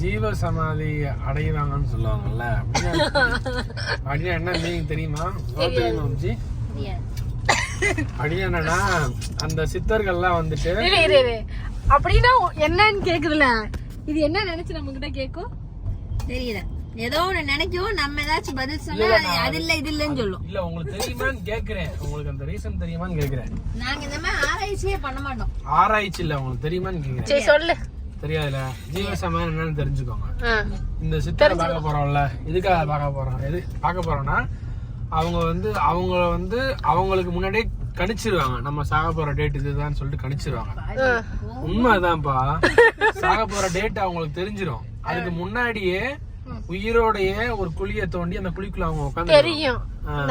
ஜீவ சமாதி அடைவாங்கன்னு சொல்லுவாங்கல்ல, அப்படின்னா என்ன மீனிங் தெரியுமா? தெரியுமா ஜி? அப்படின்னா என்னன்னா, அந்த சித்தர்கள்லாம் வந்துட்டு அப்படின்னா என்னன்னு கேக்குதுல, இது என்ன நினைச்சு நம்ம கிட்ட கேக்கும் தெரியல. ஏதோ ஒண்ணு நினைக்கும், நம்ம ஏதாச்சும் பதில் சொன்னா அது இல்ல இது இல்லன்னு சொல்லும். இல்ல உங்களுக்கு தெரியுமான்னு கேக்குறேன், உங்களுக்கு அந்த ரீசன் தெரியுமான்னு கேக்குறேன். நாங்க இந்த மாதிரி ஆராய்ச்சியே பண்ண மாட்டோம். ஆராய்ச்சி இல்ல, உங்களுக்கு தெரியுமான்னு கேக்குறேன். சரி சொல்லு. தெரியாதுல, ஜீவசமாதி என்னன்னு தெரிஞ்சுக்கோங்க. இந்த சித்தரை பார்க்க போறோம்ல, எதுக்காக பார்க்க போறோம்? எது பார்க்க போறோம்னா, அவங்க வந்து அவங்களுக்கு முன்னாடியே கணிச்சிருவாங்க, நம்ம சாக போற டேட் இதுதான் சொல்லிட்டு கணிச்சிருவாங்க. உண்மைதான்ப்பா, சாக போற டேட் அவங்களுக்கு தெரிஞ்சிரும். அதுக்கு முன்னாடியே உயிரோடைய ஒரு குழிய தோண்டி அந்த குழிக்குள்ள அவங்க உட்காந்து தெரியும்,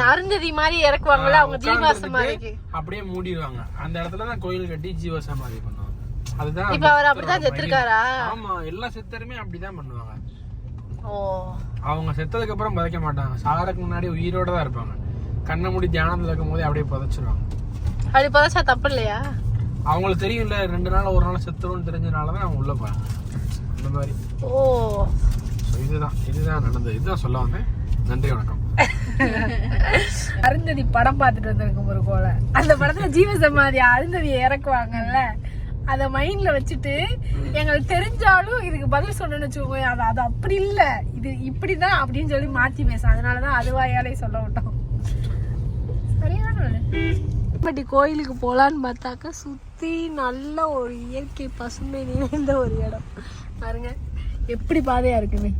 அருந்ததி மாதிரி இறக்குவாங்கல்ல அவங்க ஜீவசமாதிக்கு, அப்படியே மூடிடுவாங்க. அந்த இடத்துலதான் கோயில் கட்டி ஜீவசமாதி பண்ணுவாங்க. அதுதான் இப்ப அவர் அப்படிதான் செத்துருக்காரா? ஆமா, எல்லா சித்தருமே அப்படிதான் பண்ணுவாங்க. ஓ, அவங்க செத்ததுக்கு அப்புறம் புதைக்க மாட்டாங்க, சாகறதுக்கு முன்னாடி உயிரோட தான் இருப்பாங்க. கண்ணை மூடி தியானத்துல இருக்கும் போதே அப்படியே புதைச்சிருவாங்க. அப்படி புதைச்சா தப்பு இல்லையா? அவங்களுக்கு தெரியும்ல, 2 நாள் 1 நாள் செத்துருன்னு தெரிஞ்சனாலதான் அவங்க உள்ள போறாங்க அந்த மாதிரி. ஓ, இதுதான் நடந்தது, இதுதான் சொல்ல வந்தேன். நன்றி, வணக்கம். அருந்ததி படம் பார்த்துட்டு வந்திருக்கும் ஒரு கோல, அந்த படத்துல ஜீவசமாதி அருந்ததியை இறக்குவாங்கல்ல, அத மைண்ட்ல வச்சுட்டு எங்களுக்கு தெரிஞ்சாலும் இதுக்கு பதில் சொன்னேன்னு வச்சுக்கோங்க, அது அப்படி இல்ல இது இப்படிதான் அப்படின்னு சொல்லி மாத்தி பேச, அதனாலதான் அதுவாயாலே சொல்ல விட்டோம். சரியான பட்டி கோயிலுக்கு போலான்னு பார்த்தாக்கா சுத்தி நல்ல ஒரு இயற்கை பசுமை நிறைந்த ஒரு இடம் பாருங்க, எப்படி பாதையா இருக்குமே.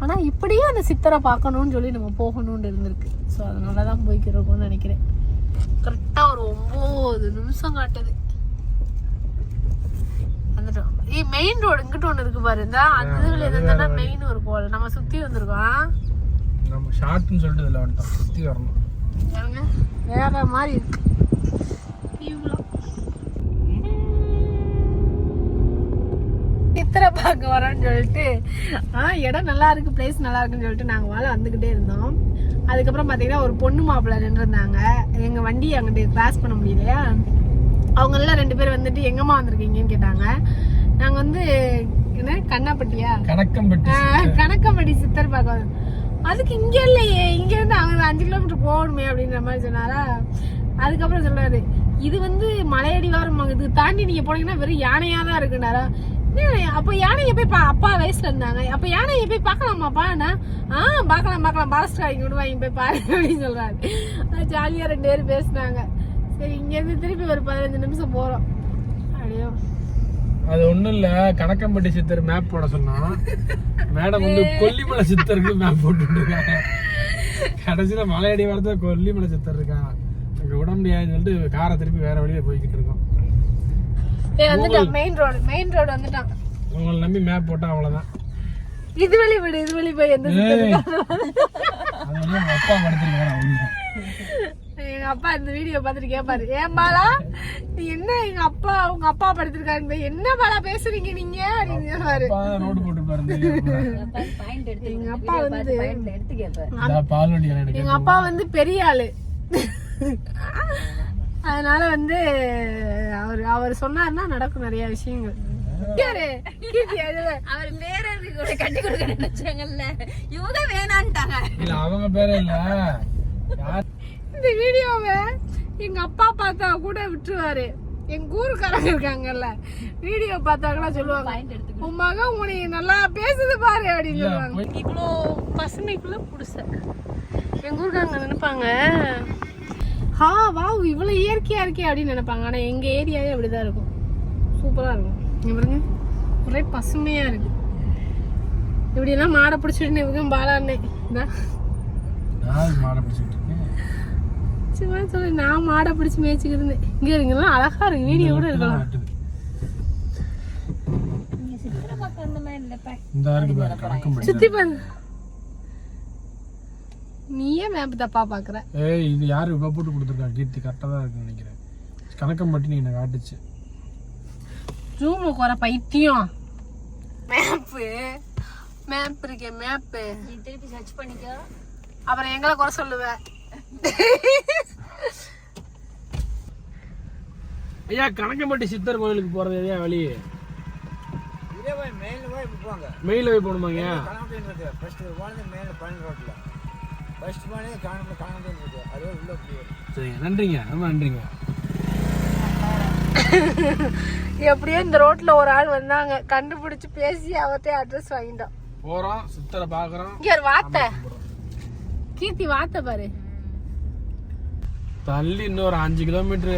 ஆனா இப்படியே அந்த சித்தரை பார்க்கணும்னு சொல்லி நம்ம போகணும்னு இருந்திருக்கு. ஸோ அதனாலதான் போய்க்கிறோம்னு நினைக்கிறேன். கரெக்டா ஒரு 9 நிமிஷம் காட்டுது. வந்துட்டோம். மெயின் ரோடு இங்கிட்ட ஒண்ணு இருக்கு பாரு, இந்த அதுல இருந்தா மெயின் ஒரு போல நம்ம சுத்தி வந்திருக்கோம். நம்ம ஷார்ட்னு சொல்லிட்டு இதுல வந்துட்டோம், சுத்தி வரணும். வேற மாதிரி இருக்கு. சித்திரை பார்க்க வரோம்னு சொல்லிட்டு இடம் நல்லா இருக்கு, பிளேஸ் நல்லா இருக்குன்னு சொல்லிட்டு நாங்க மேல வந்துகிட்டே இருந்தோம். அதுக்கப்புறம் பாத்தீங்கன்னா ஒரு பொண்ணு மாப்பிள்ளை நின்று இருந்தாங்க. எங்க வண்டி அங்கிட்டு கிராஸ் பண்ண முடியலையா, அவங்க எல்லாம் 2 பேர் வந்துட்டு எங்கம்மா வந்திருக்கீங்கன்னு கேட்டாங்க. நாங்க வந்து என்ன கண்ணாப்பட்டியா கணக்கம்பட்டி சித்தர் பார்க்க வந்தோம். அதுக்கு இங்க இல்லையே, இங்க இருந்து அவங்க 5 கிலோமீட்டர் போகணுமே அப்படின்ற மாதிரி சொன்னாரா. அதுக்கப்புறம் சொல்றாரு, இது வந்து மலையடிவாரம், இது தாண்டி நீங்க போனீங்கன்னா வெறும் யானையா தான் இருக்குனாரா. அப்ப யானையை போய் அப்பா வயசுல இருந்தாங்க, அப்ப யானையை போய் பாக்கலாமாப்பா? பாக்கலாம் பாலஸ்டா இங்க விடுவாங்க போய் பாரு அப்படின்னு சொல்றாரு. ஜாலியா 2 பேரும் பேசினாங்க. சரி, இங்க இருந்து திருப்பி ஒரு 15 நிமிஷம் போறோம். அப்படியோ அது ஒண்ணும் இல்ல, கணக்கம்பட்டி சித்தர் மேப் போட சொன்னா மேடம் வந்து கொல்லிமலை சித்தருக்கு மேப் போட்டு கடைசியில மலையடி வரத கொல்லிமலை சித்தர் இருக்கா, அங்க விட முடியாதுன்னு சொல்லிட்டு காரை திருப்பி வேற வழியில போய்கிட்டு இருக்கோம். மெயின் ரோடு வந்துட்டான். உங்களை நம்பி மேப் போட்டா அவ்வளவுதான். இது வழி போய் எந்த அப்பா படுத்திருக்காரு. எங்க அப்பா இந்த வீடியோ பார்த்துட்டு கேட்பாரு, ஏன் பாலா நீ என்ன எங்க அப்பா உங்க அப்பா படுத்திருக்காரு, என்ன பாலா பேசுறீங்க நீங்க அப்படின்னு சொல்லுவாரு. ரோடு போட்டு பாருங்க. எங்க அப்பா வந்து எங்க அப்பா வந்து பெரிய ஆளு, அதனால வந்து அவர் சொன்னாருன்னா நடக்கும் நிறைய விஷயங்கள். அவர் பேரருக்கு கூட கட்டி கொடுக்க நினைச்சாங்கல்ல, இவங்க வேணான்ட்டாங்க. இல்ல அவங்க பேரே இல்ல. இந்த வீடியோவை எங்க அப்பா பார்த்தா கூட விட்டுருவாரு. எங்க ஊருக்காரங்க இருக்காங்கல்ல, வீடியோ பார்த்தாங்கன்னா சொல்லுவாங்க, உன் மகன் உன்னை நல்லா பேசுது பாரு அப்படின்னு சொல்லுவாங்க. இவ்வளோ பசுமைக்குள்ள புடிச எங்க ஊருக்காரங்க நினைப்பாங்க, வாவ் இவ்வளவு இயற்கையா இருக்கே அப்படின்னு நினைப்பாங்க. ஆனா எங்க ஏரியாவே அப்படிதான் இருக்கும், சூப்பரா இருக்கும். இங்க பாருங்க, ஒரே பசுமையா இருக்கு. இப்படி எல்லாம் மாடை பிடிச்சிட்டு இவங்க பாலாண்ணே சொல்லி நான் மாடை பிடிச்சி மேய்ச்சிக்கிட்டு இருந்தேன். இங்க இருங்கலாம் அழகா இருக்கு, வீடியோ கூட இருக்கலாம். சுத்தி பாருங்க. நீயே மேப் தப்பா பாக்குற. ஏய், இது யாரு போட்டு கொடுத்துருக்கா? கீர்த்தி கரெக்டா தான் இருக்குன்னு நினைக்கிறேன். கணக்கம்பட்டி நீ என்ன காட்டுச்சு. ஜூம் குற பைத்தியம். மேப் இருக்கே, மேப் நீ திருப்பி சர்ச் பண்ணிக்கோ, அப்புறம் எங்களை குறை சொல்லுவ. ஐயா, கணக்கம்பட்டி சித்தர் கோயிலுக்கு போறது எதையா வழி? மெயில போய் போகணுமாங்க? சரிங்க, நன்றிங்க, ரொம்ப நன்றிங்க. எப்படியோ இந்த ரோட்ல ஒரு ஆள் வந்தாங்க, கண்டுபிடிச்சு பேசி அவர்கிட்ட அட்ரஸ் வாங்கிட்டோம். போறோம், சித்தரை பாக்குறோம். இங்க ஒரு வார்த்தை கீர்த்தி வார்த்தை பாரு. தள்ளி இன்னொரு 5 கிலோமீட்டர்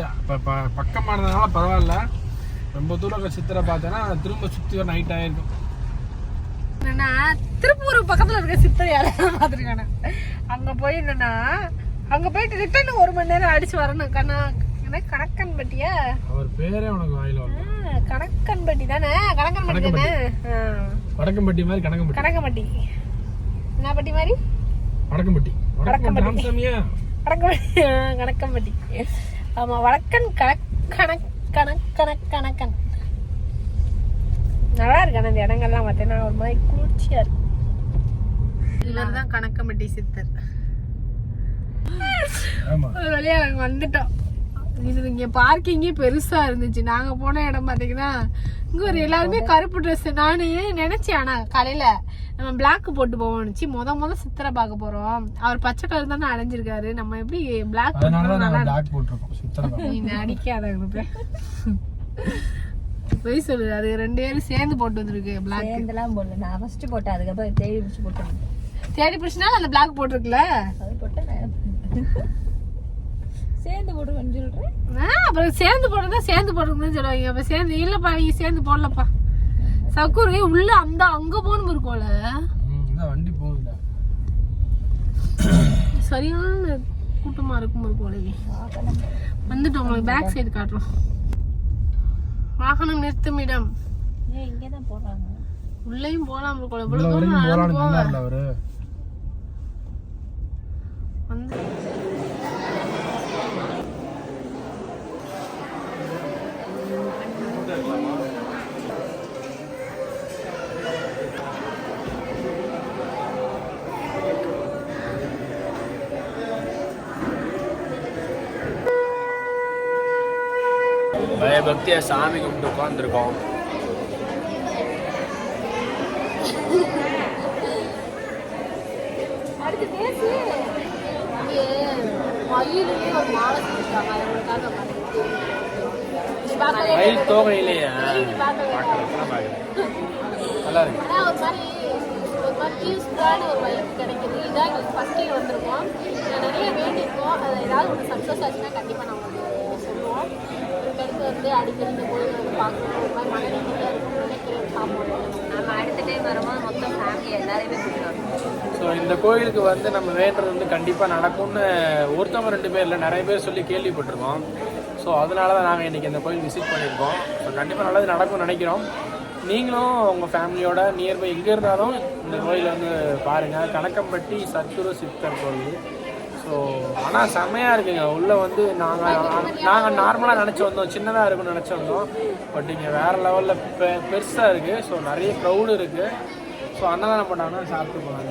பக்கமா இருந்ததுனால பரவாயில்ல. ரொம்ப தூரம் சித்தரை பார்த்தேன்னா திரும்ப சுத்தி ஒரு நைட் ஆயிருக்கும். என்னன்னா திருப்பூர் பக்கத்துல இருக்க சித்தரை யாரும் பாத்துருக்கானே. அங்க போய் என்னன்னா அங்க போயிட்டு ரிட்டர்ன் 1 மணி நேரம் அடிச்சு வரணும். கணக்கன்பட்டியா அவர் பேரே உனக்கு வாயில வரல. கணக்கன்பட்டி தானே? கணக்கன்பட்டி தானே? வடக்கம்பட்டி மாதிரி கணக்கம்பட்டி. கணக்கம்பட்டி என்ன பட்டி மாதிரி? வடக்கம்பட்டி. வடக்கம்பட்டி சாமியா? கணக்கம்பட்டி. ஆமா, வடக்கன் கணக்கன் நல்லா இருக்கு. அந்த இடங்கள்லாம் பார்த்தீங்கன்னா ஒரு மாதிரி குளிர்ச்சியா இருக்கு. இவர் தான் கணக்கம்பட்டி சித்தர். ஒரு வழியா நாங்க வந்துட்டோம். இது இங்க பார்க்கிங்கே பெருசா இருந்துச்சு. நாங்க போன இடம் பாத்தீங்கன்னா இங்க ஒரு எல்லாருமே கருப்பு ட்ரெஸ். நானு நினைச்சேன், ஆனா காலையில நம்ம பிளாக் போட்டு போவோம்னுச்சு. முத சித்தரை பார்க்க போறோம். அவர் பச்சை கலர் தானே அடைஞ்சிருக்காரு. நம்ம எப்படி பிளாக் அடிக்காத போய் சொல்லு. அது 2 பேரும் சேர்ந்து போட்டு வந்திருக்கு. பிளாக் சேர்ந்துலாம் போடல, நான் ஃபர்ஸ்ட் போட்டேன். அதுக்கப்புறம் தேடி பிடிச்சி போட்டேன். தேடி பிடிச்சினா அந்த பிளாக் போட்டிருக்குல்ல, அது போட்டேன். சேர்ந்து போடுவேன்னு சொல்றேன். அப்புறம் சேர்ந்து போடுறதா சேர்ந்து போடுறதுன்னு சொல்லுவாங்க. அப்ப சேர்ந்து இல்லப்பா, நீங்க சேர்ந்து போடலப்பா. சக்கூர் உள்ள அந்த அங்க போகணும் இருக்கும்ல, வண்டி போகுதுல, சரியான கூட்டமா இருக்கும் இருக்கும்ல. வந்துட்டோம், உங்களுக்கு பேக் சைடு காட்டுறோம். வாகனம் நிறுத்தும் இடம் இங்கதான் போடுறாங்க. உள்ளேயும் போலாம் இருக்கும்ல. இவ்வளவு தூரம் நடந்து போக வந்து பயபக்தியா சாமி கும்பிட்டு உட்காந்துருக்கோம். மயில் தோகையிலேயே நல்லா இருக்கு. ஒரு வைப் கிடைக்குது. இதான் எங்களுக்கு ஃபர்ஸ்ட் டைம் வந்திருக்கோம். நிறைய வேண்டியிருக்கோம். அது ஏதாவது ஒரு சக்ஸஸ் ஆச்சுன்னா கண்டிப்பாக நம்ம சொல்லுவோம். இதுக்கடுத்து வந்து அடிக்கடி இந்த கோயில் வந்து பார்க்கணும். ஒரு மாதிரி மன நிம்மதியாக இருக்கும்னு நினைக்கிறேன். சாப்பிடுவோம். நம்ம அடுத்த டைம் வரும்போது மொத்தம் ஃபேமிலி எல்லாருமே கூப்பிடுவோம். ஸோ இந்த கோயிலுக்கு வந்து நம்ம வேண்டுறது வந்து கண்டிப்பாக நடக்கும்னு ஒருத்தவங்க 2 பேர் இல்லை, நிறைய பேர் சொல்லி கேள்விப்பட்டிருக்கோம். ஸோ அதனால தான் நாங்கள் இன்றைக்கி இந்த கோயில் விசிட் பண்ணியிருக்கோம். ஸோ கண்டிப்பாக நல்லது நடக்கும்னு நினைக்கிறோம். நீங்களும் உங்கள் ஃபேமிலியோட நியர்பை எங்கே இருந்தாலும் இந்த கோயில் வந்து பாருங்கள். கணக்கம்பட்டி சத்குரு சித்தர் கோயில். ஸோ ஆனால் செம்மையாக இருக்குங்க. உள்ளே வந்து நாங்கள் நார்மலாக நினச்சி வந்தோம், சின்னதாக இருக்குன்னு நினச்சி வந்தோம். பட் இங்கே வேறு லெவலில் பெருசாக இருக்குது. ஸோ நிறைய க்ரௌடு இருக்குது. ஸோ அன்னதானம் போட்டாங்கன்னா சாப்பிட்டு போனாங்க.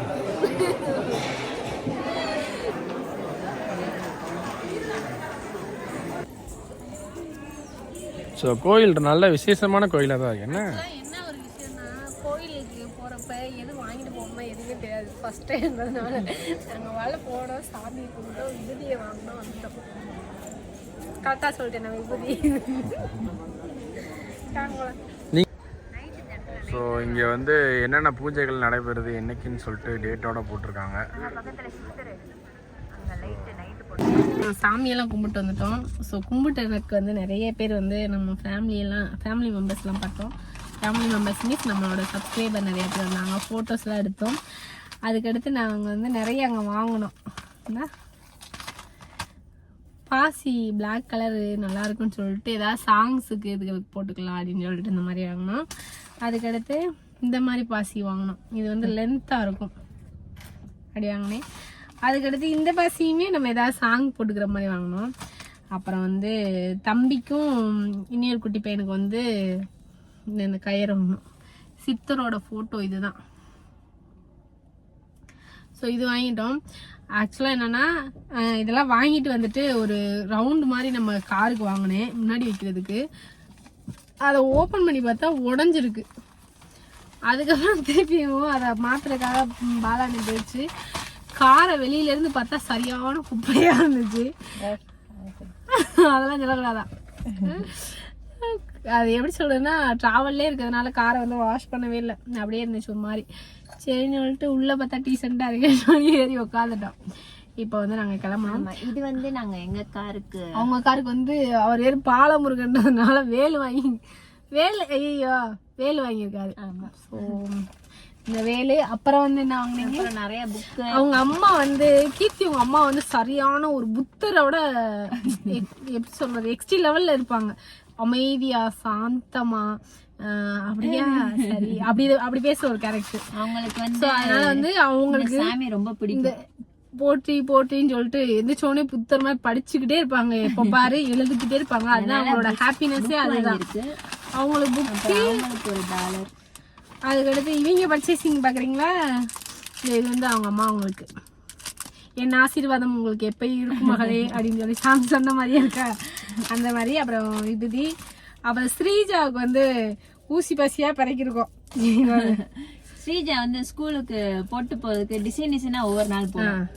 ஸோ கோயில் நல்ல விசேஷமான கோயிலாக தான் இருக்கு. என்ன ஒரு விஷயம்னா, கோயிலுக்கு போகிறப்ப எது வாங்கிட்டு போகணுமா எதுவுமே தெரியாது. ஃபர்ஸ்ட் டைம்ன்றதுனால நாங்கள் வாழை போனோம், சாமி கும்பிட்டோம், விபூதியை வாங்கினோம், வந்துட்டோம். கரெக்டாக சொல்லிட்டேன் நான் விபூதி. ஸோ இங்கே வந்து என்னென்ன பூஜைகள் நடைபெறுது என்னைக்குன்னு சொல்லிட்டு டேட்டோட போட்டிருக்காங்க. சாமியெல்லாம் கும்பிட்டு வந்துட்டோம். ஸோ கும்பிட்டதுக்கு வந்து நிறைய பேர் வந்து நம்ம ஃபேமிலி மெம்பர்ஸ்லாம் பார்த்தோம். ஃபேமிலி மெம்பர்ஸ் மீன்ஸ் நம்மளோட சப்ஸ்கிரைபர் நிறைய பேர் வந்தாங்க. ஃபோட்டோஸ்லாம் எடுத்தோம். அதுக்கடுத்து நாங்கள் வந்து நிறைய அங்கே வாங்கினோம். பாசி பிளாக் கலரு நல்லா இருக்குன்னு சொல்லிட்டு ஏதாவது சாங்ஸுக்கு இதுக்கு போட்டுக்கலாம் அப்படின்னு சொல்லிட்டு இந்த மாதிரி வாங்கினோம். அதுக்கடுத்து இந்த மாதிரி பாசி வாங்கினோம். இது வந்து லென்த்தாக இருக்கும், அப்படி வாங்கினேன். அதுக்கடுத்து இந்த பாசியுமே நம்ம ஏதாவது சாங் போட்டுக்கிற மாதிரி வாங்கினோம். அப்புறம் வந்து தம்பிக்கும் இன்னொரு குட்டி பையனுக்கு வந்து இந்த கயிறு வாங்கணும். சித்தரோட ஃபோட்டோ இதுதான். ஸோ இது வாங்கிட்டோம். ஆக்சுவலாக என்னென்னா இதெல்லாம் வாங்கிட்டு வந்துட்டு ஒரு ரவுண்டு மாதிரி நம்ம காருக்கு வாங்கினேன் முன்னாடி வைக்கிறதுக்கு. அதை ஓப்பன் பண்ணி பார்த்தா உடஞ்சிருக்கு. அதுக்கப்புறம் திருப்பியும் அதை மாத்திரக்காக பாலாணி போயிடுச்சு. காரை வெளியில இருந்து பார்த்தா சரியான குப்பையா இருந்துச்சு. அதெல்லாம் சொல்லக்கூடாதான். அது எப்படி சொல்றதுன்னா டிராவல்லே இருக்கிறதுனால காரை வந்து வாஷ் பண்ணவே இல்லை, அப்படியே இருந்துச்சு ஒரு மாதிரி. சரின்னு சொல்லிட்டு உள்ள பார்த்தா டீசெண்டா இருக்குன்னு சொல்லி ஏறி உட்காந்துட்டோம். இப்போ வந்து நாங்க கிளம்பணும். இது வந்து நாங்க எங்க காருக்கு, அவங்க காருக்கு வந்து அவர் ஏறி பாலமுருகன்றதுனால வேலு வாங்கியிருக்காரு. ஸோ இந்த வேலு அப்புறம் வந்து என்ன வாங்கினீங்க, நிறைய புக்கு. அவங்க அம்மா வந்து கீர்த்தி, உங்க அம்மா வந்து சரியான ஒரு புத்தரோட எப்படி சொல்றது எக்ஸ்ட்ரீ லெவல்ல இருப்பாங்க. அமைதியா சாந்தமா அப்படியா சரி அப்படி பேசுற ஒரு கேரக்டர் அவங்களுக்கு வந்து. அதனால வந்து அவங்களுக்கு சாமி ரொம்ப பிடிக்கும். போட்டின்னு சொல்லிட்டு எந்திரிச்சோடனே புத்தர் மாதிரி படிச்சுக்கிட்டே இருப்பாங்க, எப்ப பாரு எழுதிக்கிட்டே இருப்பாங்க. அதுதான் அவங்களோட ஹாப்பினஸே. அதுதான் அவங்களுக்கு புக்கு. ஒரு டாலர். அதுக்கடுத்து இவங்க பர்ச்சேசிங் பாக்குறீங்களா, இது வந்து அவங்க அம்மா அவங்களுக்கு என் ஆசீர்வாதம் உங்களுக்கு எப்பயும் இருக்கும் மகளே அப்படின்னு சொல்லி சாமி சொன்ன மாதிரியே இருக்கா அந்த மாதிரி. அப்புறம் விபூதி. அப்புறம் ஸ்ரீஜாவுக்கு வந்து ஊசி பசியா பறக்கிருக்கோம். ஸ்ரீஜா வந்து ஸ்கூலுக்கு போட்டு போறதுக்கு டிசைனா ஒவ்வொரு நாள் போகும்,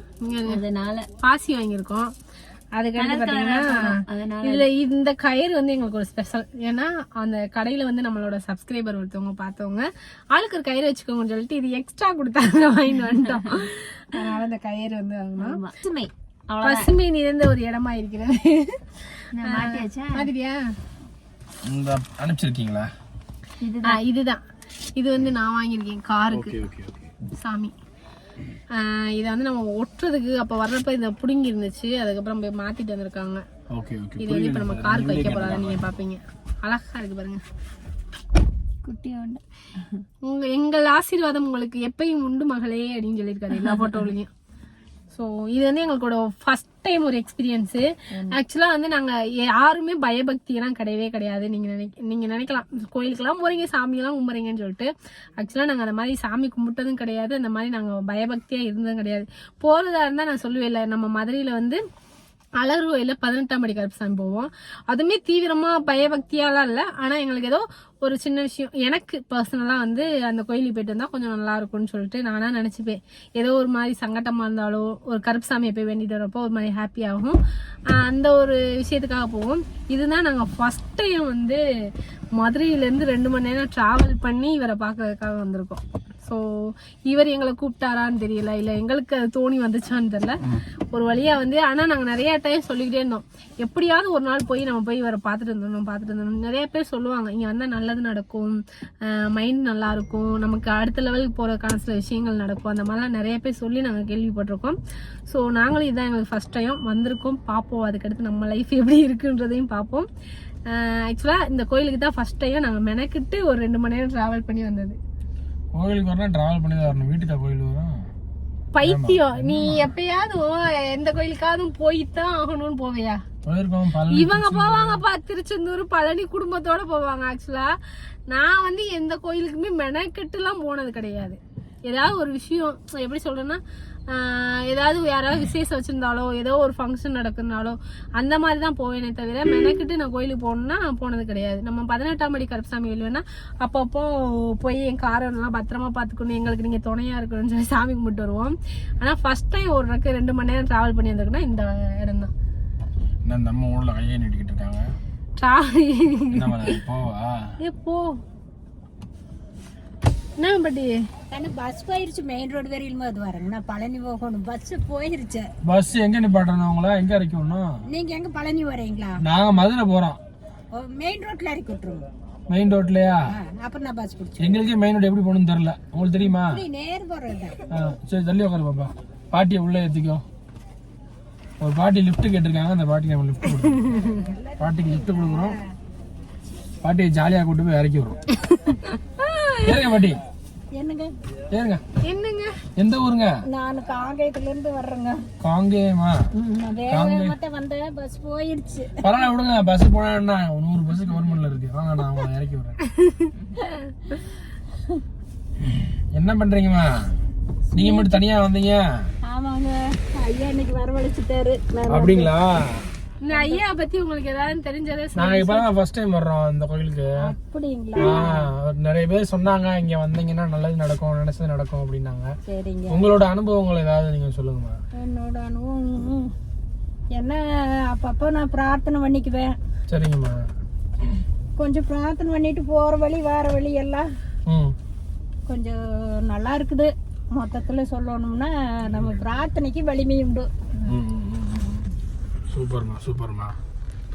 அதனால பாசி வாங்கியிருக்கோம். அதுக்கடுத்து பாத்தீங்கன்னா இதுல இந்த கயிறு வந்து எங்களுக்கு ஒரு ஸ்பெஷல். ஏன்னா அந்த கடையில வந்து நம்மளோட சப்ஸ்கிரைபர் ஒருத்தவங்க பார்த்தவங்க ஆளுக்கு ஒரு கயிறு வச்சுக்கோங்கன்னு சொல்லிட்டு இது எக்ஸ்ட்ரா கொடுத்தாங்க, வாங்கிட்டு வந்துட்டோம். அதனால இந்த கயிறு வந்து வாங்கணும். பசுமை நிறைந்த ஒரு இடமா இருக்கிறது. மாதிரியா அனுப்பிச்சிருக்கீங்களா? இதுதான். இது வந்து நான் வாங்கியிருக்கேன் காருக்கு சாமி. இதை வந்து நம்ம ஒட்டுறதுக்கு அப்ப வர்றப்ப இதை புடுங்கி இருந்துச்சு, அதுக்கப்புறம் போய் மாத்திட்டு வந்திருக்காங்க. இது வந்து இப்ப நம்ம காருக்கு வைக்க போறாங்க, நீங்க பாப்பீங்க. அழகா இருக்கு பாருங்க, குட்டியோட. எங்கள் ஆசீர்வாதம் உங்களுக்கு எப்பயும் உண்டு மகளே அப்படின்னு சொல்லியிருக்காரு எல்லா போட்டோலையும். ஸோ இது வந்து எங்களோட ஃபர்ஸ்ட் டைம் ஒரு எக்ஸ்பீரியன்ஸு. ஆக்சுவலாக வந்து நாங்கள் யாருமே பயபக்தியெல்லாம் கிடையவே கிடையாது. நீங்கள் நினைக்கலாம் கோயிலுக்கெல்லாம் போகிறீங்க சாமியெல்லாம் கும்பிட்றீங்கன்னு சொல்லிட்டு. ஆக்சுவலாக நாங்கள் அந்த மாதிரி சாமி கும்பிட்டதும் கிடையாது, அந்த மாதிரி நாங்கள் பயபக்தியாக இருந்ததும் கிடையாது. போகிறதா இருந்தால் நான் சொல்லுவேன் இல்லை, நம்ம மதுரையில் வந்து அழகர் கோயிலில் 18ஆம் படி கருப்பசாமி போவோம். அதுவுமே தீவிரமாக பயபக்தியாலாம் இல்லை, ஆனால் எங்களுக்கு ஏதோ ஒரு சின்ன விஷயம், எனக்கு பர்சனலாக வந்து அந்த கோயிலுக்கு போயிட்டு வந்தால் கொஞ்சம் நல்லா இருக்கும்னு சொல்லிட்டு நானாக நினச்சிப்பேன். ஏதோ ஒரு மாதிரி சங்கட்டமாக இருந்தாலோ ஒரு கருப்பசாமியை போய் வேண்டிட்டு வரப்போ ஒரு மாதிரி ஹாப்பியாகும், அந்த ஒரு விஷயத்துக்காக போவோம். இதுதான் நாங்கள் ஃபர்ஸ்ட் டைம் வந்து மதுரையிலேருந்து 2 மணி நேரம் ட்ராவல் பண்ணி இவரை பார்க்கறதுக்காக வந்திருக்கோம். ஸோ இவர் எங்களை கூப்பிட்டாரான்னு தெரியல, இல்லை எங்களுக்கு அது தோணி வந்துச்சான்னு தெரியல. ஒரு வழியாக வந்து ஆனால் நாங்கள் நிறைய டைம் சொல்லிக்கிட்டே இருந்தோம், எப்படியாவது ஒரு நாள் போய் நம்ம போய் இவரை பார்த்துட்டு இருந்தோம். நிறைய பேர் சொல்லுவாங்க இங்கே வந்தால் நல்லது நடக்கும், மைண்ட் நல்லா இருக்கும், நமக்கு அடுத்த லெவலுக்கு போகிறதுக்கான சில விஷயங்கள் நடக்கும், அந்த மாதிரிலாம் நிறைய பேர் சொல்லி நாங்கள் கேள்விப்பட்டிருக்கோம். ஸோ நாங்களும் இதுதான் எங்களுக்கு ஃபர்ஸ்ட் டைம் வந்திருக்கோம், பார்ப்போம். அதுக்கடுத்து நம்ம லைஃப் எப்படி இருக்குன்றதையும் பார்ப்போம். ஆக்சுவலாக இந்த கோயிலுக்கு தான் ஃபர்ஸ்ட் டைம் நாங்கள் மெனக்கிட்டு ஒரு 2 மணி நேரம் ட்ராவல் பண்ணி வந்தது. கோயிலுக்கு வரணும் டிராவல் பண்ணி தான் வரணும், வீட்டுக்கு கோயிலுக்கு வரும் பைத்தியம். நீ எப்பயாவது எந்த கோயிலுக்காவது போய்தான் ஆகணும்னு போவியா? இவங்க போவாங்கப்பா, திருச்செந்தூர் பழனி குடும்பத்தோட போவாங்க. ஆக்சுவலா நான் வந்து எந்த கோயிலுக்குமே மெனக்கெட்டு எல்லாம் போனது கிடையாது. ஏதாவது ஒரு விஷயம் எப்படி சொல்றேன்னா, ஏதாவது யாராவது விசேஷம் வச்சிருந்தாலோ ஏதோ ஒரு ஃபங்க்ஷன் நடக்குதுனாலோ அந்த மாதிரி தான் போவேனே தவிர மெனக்கிட்டு நான் கோயிலுக்கு போகணுன்னா போனது கிடையாது. நம்ம 18ஆம் படி கருப்பசாமி வேணும்னா அப்பப்போ போய் என் காரெல்லாம் பத்திரமா பார்த்துக்கணும், எங்களுக்கு நீங்கள் துணையாக இருக்கணும்னு சொல்லி சாமி கும்பிட்டு வருவோம். ஆனால் ஃபர்ஸ்ட் டைம் ஒரு 2 மணி நேரம் ட்ராவல் பண்ணி வந்திருக்குன்னா இந்த இடம் தான். நம்ம ஊரில் கையை நீட்டிக்கிட்டு இருக்காங்க. எப்போ என்ன பட்டி பஸ் போயிருச்சு, மெயின் ரோடு வரையிலுமே அது வரங்க, பழனி போகணும். பஸ் போயிருச்சு. பஸ் எங்க நிப்பாட்டணும், உங்கள எங்க இறக்கணும்? நீங்க எங்க பழனி வரீங்களா? நாங்க மதுரை போறோம். மெயின் ரோட்ல இறக்கி விட்டுருவோம். மெயின் ரோட்லயா? அப்புறம் நான் பஸ் பிடிச்சேன். எங்களுக்கே மெயின் ரோட் எப்படி போகணும்னு தெரியல, உங்களுக்கு தெரியுமா? நேர் போறது. சரி தள்ளி உட்காரு பாப்பா, பாட்டியை உள்ள ஏத்திக்கோ. ஒரு பாட்டி லிஃப்ட் கேட்டிருக்காங்க, அந்த பாட்டிக்கு நம்ம லிஃப்ட் கொடுக்குறோம். பாட்டிக்கு லிஃப்ட் கொடுக்குறோம், பாட்டியை ஜாலியா கூட்டு போய் இறக்கி விடுறோம். ஏறுங்க பாட்டி. என்னங்க ஏறுங்க. என்னங்க எந்த ஊருங்க? நான் காங்கேயத்துல இருந்து வர்றேங்க. காங்கேயமா? வேகமாட்ட வந்த பஸ் போயிடுச்சு. பரவாயில்ல விடுங்க, பஸ் போனா 100 பஸ் கவர்மெண்ட்ல இருக்கு, வாங்க நான் உங்களை இறக்கி விடுறேன். என்ன பண்றீங்கம்மா? நீங்க மட்டும் தனியா வந்தீங்க? ஆமாங்க, ஐயா இன்னைக்கு வரவழைச்சிட்டாரு. அப்படிங்களா? இந்த ஐயா பத்தி உங்களுக்கு ஏதாவது தெரிஞ்சதே நாங்க இப்பதான் ஃபர்ஸ்ட் டைம் வர்றோம் இந்த கோயிலுக்கு. அப்படிங்களா? நிறைய பேர் சொன்னாங்க இங்க வந்தீங்கன்னா நல்லது நடக்கும், நினைச்சது நடக்கும் அப்படின்னாங்க. சரிங்க. உங்களோட அனுபவங்கள் ஏதாவது நீங்க சொல்லுங்கம்மா. என்னோட அனுபவம் என்ன, அப்பப்போ நான் பிரார்த்தனை பண்ணிக்குவேன். சரிங்கம்மா. கொஞ்சம் பிரார்த்தனை பண்ணிட்டு போற வழி வார வழி எல்லாம் கொஞ்சம் நல்லா இருக்குது. மொத்தத்துல சொல்லணும்னா நம்ம பிரார்த்தனைக்கு வலிமை உண்டு. சூப்பர்மா சூப்பர்மா.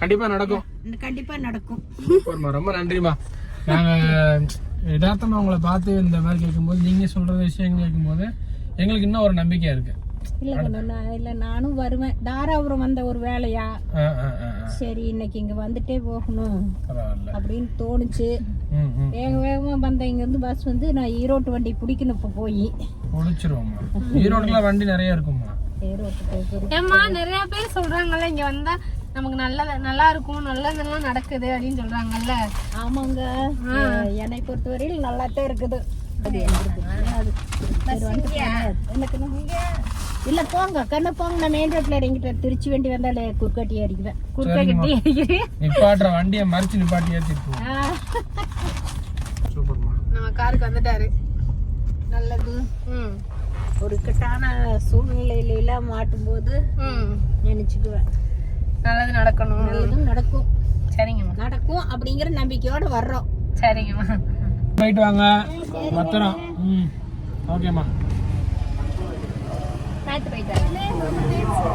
கண்டிப்பா நடக்கும். கண்டிப்பா நடக்கும். சூப்பர்மா, ரொம்ப நன்றிமா. நாங்க யதார்த்தமா உங்களை பார்த்து இந்த மாதிரி கேட்கும்போது, நீங்க சொல்ற விஷயங்கள் கேட்கும்போது எங்களுக்கு இன்னும் ஒரு நம்பிக்கையா இருக்கு. இல்ல நானும் வருவேன். தாராபுரம் வந்த ஒரு வேலையா, சரி இன்னைக்கு இங்க வந்துட்டே போகணும் அப்படின்னு தோணுச்சு. வேக வேகமா வந்த இங்க இருந்து பஸ் வந்து நான் ஈரோட்டு வண்டி பிடிக்கணும். இப்ப போய் பிடிச்சிருவோம்மா. ஈரோட்டுல வண்டி நிறைய இருக்குமா? ஏமா நிறைய பேர் சொல்றாங்கல்ல இங்க வந்தா நமக்கு நல்லா இருக்கும், நல்லதெல்லாம் நடக்குது அப்படின்னு சொல்றாங்கல்ல. ஆமாங்க, என்னை பொறுத்தவரையில் நல்லாத்தான் இருக்குது. இல்ல போங்க கண்ணு போங்க, நான் மெயின் ரோட்ல இறங்கிட்டு திருச்சி வண்டி வந்தாலே குறுக்கட்டி அடிக்குவேன். குறுக்கட்டி அடிக்கிறேன். நிப்பாட்டுற வண்டியை மறிச்சு நிப்பாட்டி ஏத்திட்டு சூப்பர்மா. நம்ம காருக்கு வந்துட்டாரு. நல்லது. ஒரு இக்கட்டான சூழ்நிலையில எல்லாம் மாட்டும் போது நினைச்சுக்குவேன் நல்லது நடக்கணும், நல்லதும் நடக்கும். சரிங்கம்மா, நடக்கும் அப்படிங்கிற நம்பிக்கையோட வர்றோம். சரிங்கம்மா, போயிட்டு வாங்க. பத்திரம். ஓகேம்மா.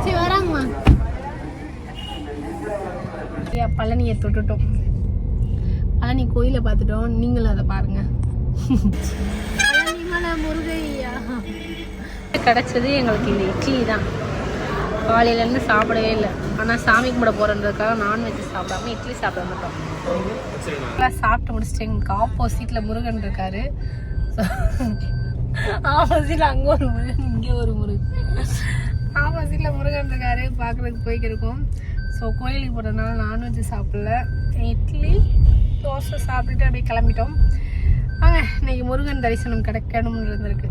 சரி வராங்கம்மா. பழனியை தொட்டுட்டோம். பழனி கோயிலை பார்த்துட்டோம். நீங்களும் அதை பாருங்க. பழனிமலை முருகையா கிடைச்சது எங்களுக்கு இந்த இட்லி தான். காலையிலேருந்து சாப்பிடவே இல்லை. ஆனால் சாமி கும்பிட போகிறதுக்காக நான்வெஜ் சாப்பிடாம இட்லி சாப்பிட மாட்டோம். எல்லாம் சாப்பிட்டு முடிச்சுட்டு எங்களுக்கு ஆப்போசிட்டில் முருகன் இருக்காரு. ஆப்போசிட்டில் அங்கே ஒரு முருகன், இங்கே ஒரு முருகன். ஆப்போசிட்டில் முருகன் இருக்காரு, பார்க்குறதுக்கு போய்க்கிருக்கோம். ஸோ கோயிலுக்கு போகிறதுனால நான்வெஜ் சாப்பிடல. இட்லி தோசை சாப்பிட்டுட்டு அப்படியே கிளம்பிட்டோம். வாங்க இன்னைக்கு முருகன் தரிசனம் கிடைக்கணும்னு இருந்திருக்கு.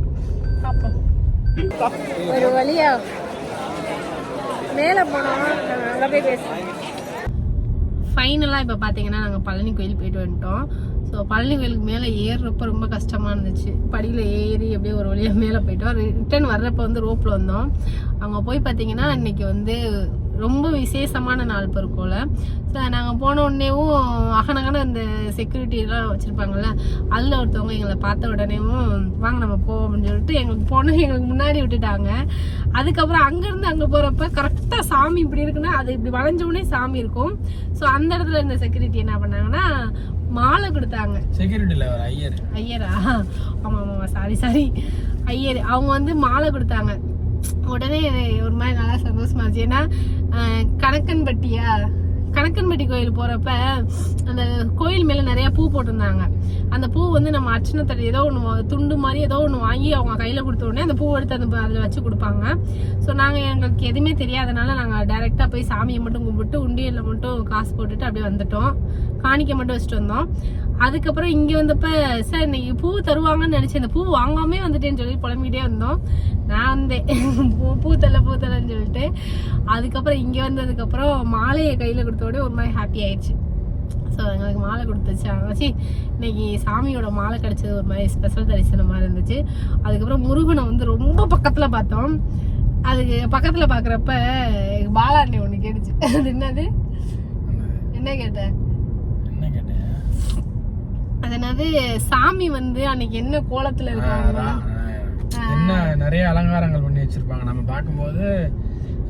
பார்ப்போம். ஒரு வழியா மேலே போனோம். அங்கே போய் பேசுகிறோம். ஃபைனலாக இப்போ பார்த்தீங்கன்னா நாங்கள் பழனி கோயில் போயிட்டு வந்துட்டோம். ஸோ பழனி கோயிலுக்கு மேலே ஏறுறப்ப ரொம்ப கஷ்டமாக இருந்துச்சு. படியில் ஏறி அப்படியே ஒரு வழியாக மேலே போயிட்டோம். ரிட்டர்ன் வர்றப்போ வந்து ரோப்பில் வந்தோம். அங்கே போய் பார்த்தீங்கன்னா இன்னைக்கு வந்து ரொம்ப விசேஷமான நாள் இருக்கும்ல. ஸோ நாங்கள் போன உடனேவும் அகனகன இந்த செக்யூரிட்டிலாம் வச்சுருப்பாங்கள்ல, அதில் ஒருத்தவங்க எங்களை பார்த்த உடனேவும் வாங்க நம்ம போவோம் அப்படின்னு சொல்லிட்டு எங்களுக்கு முன்னாடி விட்டுட்டாங்க. அதுக்கப்புறம் அங்கேருந்து அங்கே போகிறப்ப கரெக்டாக சாமி இப்படி இருக்குன்னா அது இப்படி வளைஞ்சோடனே சாமி இருக்கும். ஸோ அந்த இடத்துல இந்த செக்யூரிட்டி என்ன பண்ணாங்கன்னா மாலை கொடுத்தாங்க. செக்யூரிட்டில ஐயரா? ஆமாம் சாரி ஐயர். அவங்க வந்து மாலை கொடுத்தாங்க. உடனே ஒரு மாதிரி நல்லா சந்தோஷமா இருந்துச்சு. ஏன்னா கணக்கன்பட்டி கோயில் போறப்ப அந்த கோயில் மேல நிறைய பூ போட்டிருந்தாங்க. அந்த பூ வந்து நம்ம அர்ச்சனை தட்டு ஏதோ ஒன்று துண்டு மாதிரி ஏதோ ஒன்று வாங்கி அவங்க கையில கொடுத்த உடனே அந்த பூ எடுத்து அந்த அதில் வச்சு கொடுப்பாங்க. ஸோ நாங்கள் எங்களுக்கு எதுவுமே தெரியாதனால நாங்கள் டைரெக்டாக போய் சாமியை மட்டும் கும்பிட்டு உண்டியலில் மட்டும் காசு போட்டுட்டு அப்படியே வந்துட்டோம். காணிக்க மட்டும் வச்சுட்டு வந்தோம். அதுக்கப்புறம் இங்கே வந்தப்ப சார் இன்னைக்கு பூ தருவாங்கன்னு நினச்சேன். இந்த பூ வாங்காமே வந்துட்டேன்னு சொல்லி புலம்பிகிட்டே வந்தோம். நான் வந்தேன் பூ தரலன்னு சொல்லிட்டு. அதுக்கப்புறம் இங்கே வந்ததுக்கப்புறம் மாலையை கையில் கொடுத்தோடனே ஒரு மாதிரி ஹாப்பி ஆயிடுச்சு. ஸோ எங்களுக்கு மாலை கொடுத்துச்சு. இன்னைக்கு சாமியோட மாலை கிடைச்சது ஒரு மாதிரி ஸ்பெஷல் தரிசனம் மாதிரி இருந்துச்சு. அதுக்கப்புறம் முருகனை வந்து ரொம்ப பக்கத்தில் பார்த்தோம். அதுக்கு பக்கத்தில் பார்க்குறப்ப பாலாண்ணே ஒன்று கேட்டுச்சு. அது என்னது என்ன கேட்டேன் அது என்னது சாமி வந்து அன்னைக்கு என்ன கோலத்துல இருக்காங்க, என்ன நிறைய அலங்காரங்கள் பண்ணி வச்சிருப்பாங்க. நம்ம பார்க்கும்போது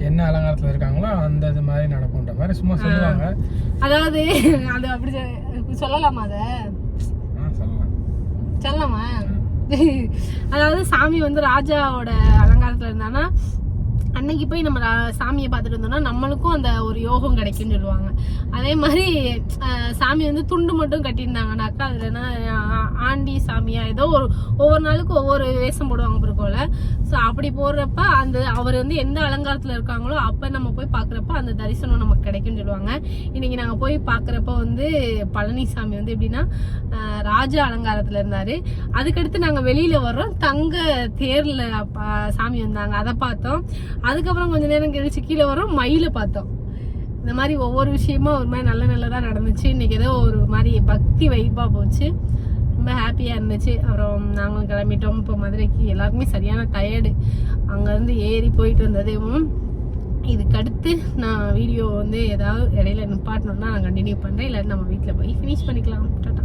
என்ன அலங்காரத்துல இருக்காங்களோ அந்த இது மாதிரி நடக்கும்ன்ற மாதிரி சும்மா சொல்லுவாங்க. அதாவது அது அப்படி சொல்லலாமா? அத சொல்லலாமா? அதாவது சாமி வந்து ராஜாவோட அலங்காரத்துல இருந்தானா அன்னைக்கு போய் நம்ம சாமியை பார்த்துட்டு இருந்தோம்னா நம்மளுக்கும் அந்த ஒரு யோகம் கிடைக்கும்னு சொல்லுவாங்க. அதே மாதிரி சாமி வந்து துண்டு மட்டும் கட்டியிருந்தாங்கனாக்கா அதுலன்னா ஆண்டி சாமியா ஏதோ ஒவ்வொரு நாளுக்கும் ஒவ்வொரு வேஷம் போடுவாங்க பிறக்கோல. ஸோ அப்படி போடுறப்ப அந்த அவர் வந்து எந்த அலங்காரத்தில் இருக்காங்களோ அப்போ நம்ம போய் பார்க்குறப்ப அந்த தரிசனம் நமக்கு கிடைக்கும்னு சொல்லுவாங்க. இன்னைக்கு நாங்கள் போய் பார்க்குறப்ப வந்து பழனிசாமி வந்து எப்படின்னா ராஜா அலங்காரத்தில் இருந்தார். அதுக்கடுத்து நாங்கள் வெளியில் வர்றோம், தங்க தேரில் சாமி வந்தாங்க, அதை பார்த்தோம். அதுக்கப்புறம் கொஞ்ச நேரம் கழிச்சு கீழே வரோம், மயிலை பார்த்தோம். இந்த மாதிரி ஒவ்வொரு விஷயமும் ஒரு மாதிரி நல்ல நல்லதாக நடந்துச்சு. இன்னைக்கு ஏதோ ஒரு மாதிரி பக்தி வைப்பாக போச்சு, ரொம்ப ஹாப்பியாக இருந்துச்சு. அப்புறம் நாங்களும் கிளம்பிட்டோம். இப்போ மதுரைக்கு எல்லாருக்குமே சரியான டயர்டு, அங்கேருந்து ஏறி போயிட்டு வந்ததும். இதுக்கு அடுத்து நான் வீடியோ வந்து ஏதாவது இடையில நிப்பாட்டணும்னா நான் கண்டினியூ பண்ணுறேன், இல்லாட்டி நம்ம வீட்டில் போய் ஃபினிஷ் பண்ணிக்கலாம். டாடா.